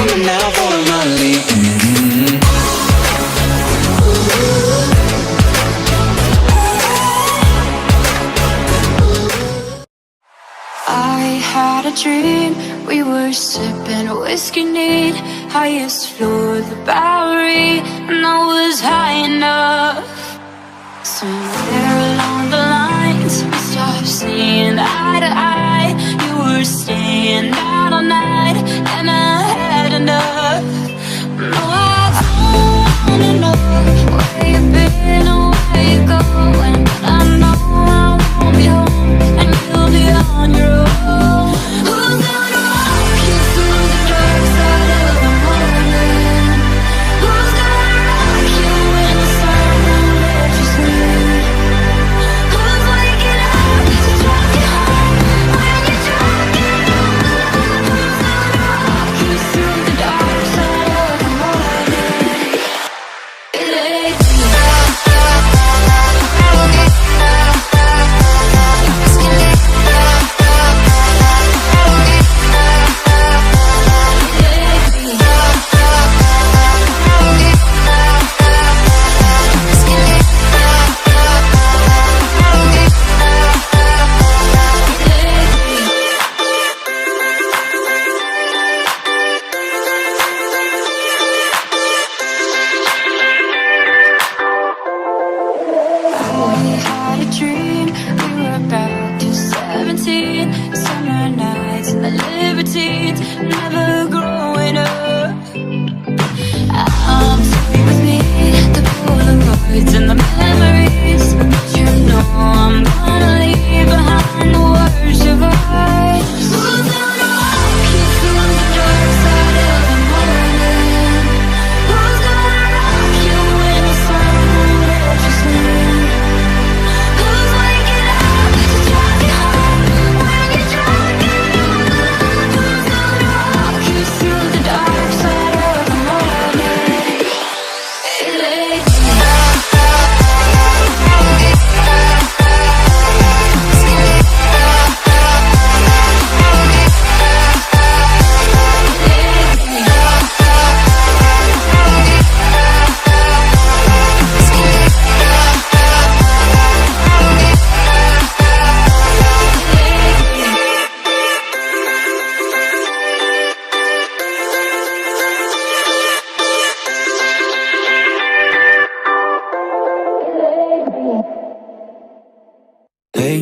coming now for my leave. I had a dream, we were sipping whiskey neat, highest floor of the Bowery, and I was high enough. Somewhere along the lines, we stopped seeing eye to eye. You were staying out all night, and I had enough. No, I don't wanna know where you've been or where you're going, but I know I won't be home, and you'll be on your own. Who's gonna walk you through the dark side of the morning? Who's gonna rock you when the sun won't let you sleep? Who's waking up to drive you home when you're drunk and alone? Who's gonna walk you through the dark side of the morning? It ain't me. We had a dream, we were back to 17. Summer nights and the libertines, never growing up. I'm taking with me the Polaroids and the memories, but you know I'm gonna leave behind the worst of us. Who's gonna walk you through the dark side of the morning? Who's gonna rock you when the sun won't let you sleep? Who's waking up to drive you home when you're drunk and alone? Who's gonna walk you through the dark side of the morning? It ain't me. Hey,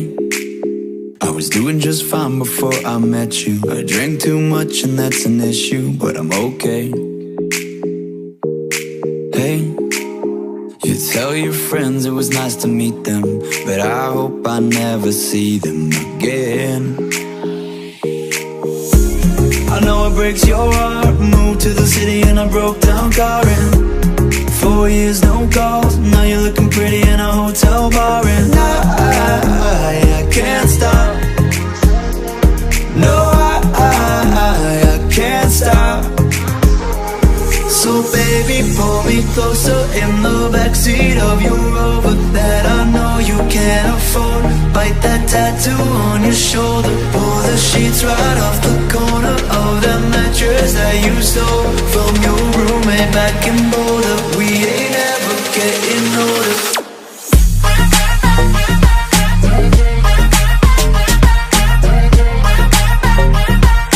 I was doing just fine before I met you. I drank too much and that's an issue, but I'm okay. Hey, you tell your friends it was nice to meet them, but I hope I never see them again. I know it breaks your heart. Moved to the city and I broke down car in 4 years, no calls. Now you're looking pretty in a hotel bar, and I can't stop. No, I can't stop. So baby, pull me closer in the backseat of your Rover that I know you can't afford. Bite that tattoo on your shoulder. Pull the sheets right off the corner of that mattress that you stole from your roommate back in Boulder. We ain't ever getting older.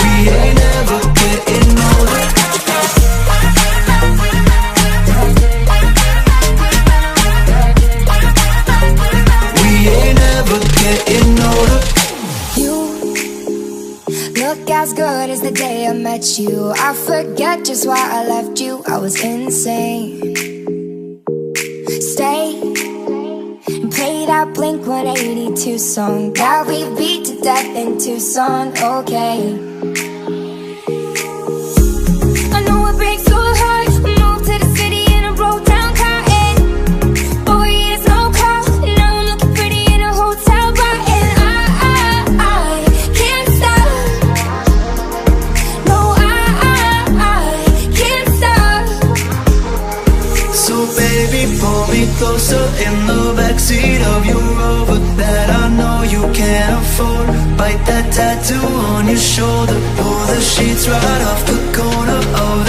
We ain't ever getting older. We ain't ever getting older. You look as good as the day I met you. I forget just why I left you. I was insane. Stay and play that Blink-182 song that we beat to death in Tucson. Okay, I know it breaks your heart. Moved to the city in a broke down car, and 4 years no call. Now I'm looking pretty in a hotel bar, and I can't stop. No, I can't stop. So baby, pull me closer in the backseat of your Rover that I know you can't afford. Bite that tattoo on your shoulder. Pull the sheets right off the corner of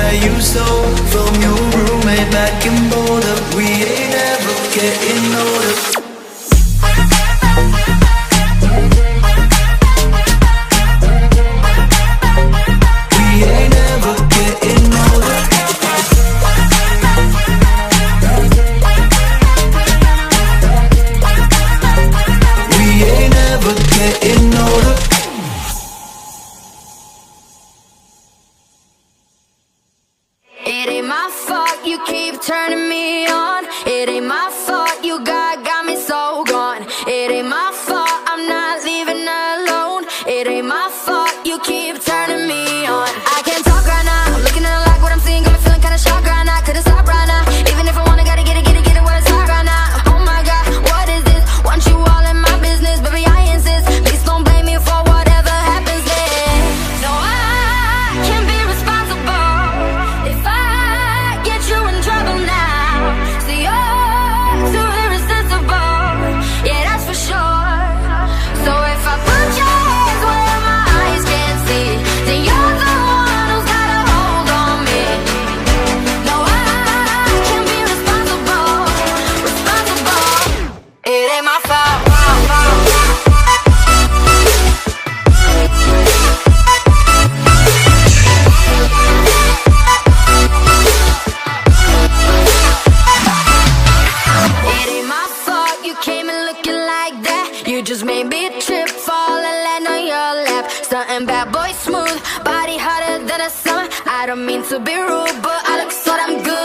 that you stole from your roommate back in Boulder. We ain't ever getting older. We ain't ever getting older. We ain't ever getting older. It ain't my fault you keep turning me on. It ain't my fault you got me so gone. It ain't my fault I'm not leaving alone. It ain't my fault you keep turning me on. I can't talk right now, I'm looking at it like what I'm seeing. Got me feeling kinda shocked right now, couldn't stop right now. Even if I wanna, gotta get it where it's hot right now. Oh my God, what is this? Want you all in my business, baby I insist. Please don't blame me for whatever happens then. No, I can't be responsible if I get you in trouble now. See, you're too irresistible, yeah, that's for sure. So if I put your hands where my eyes can't see, then you're the one who's got a hold on me. No, I can't be responsible. It ain't my fault. It ain't my fault you came in looking like that. You just made me trip, fall and land on your lap. Stuntin' bad boy smooth, body hotter than a summer. I don't mean to be rude, but I look so damn good.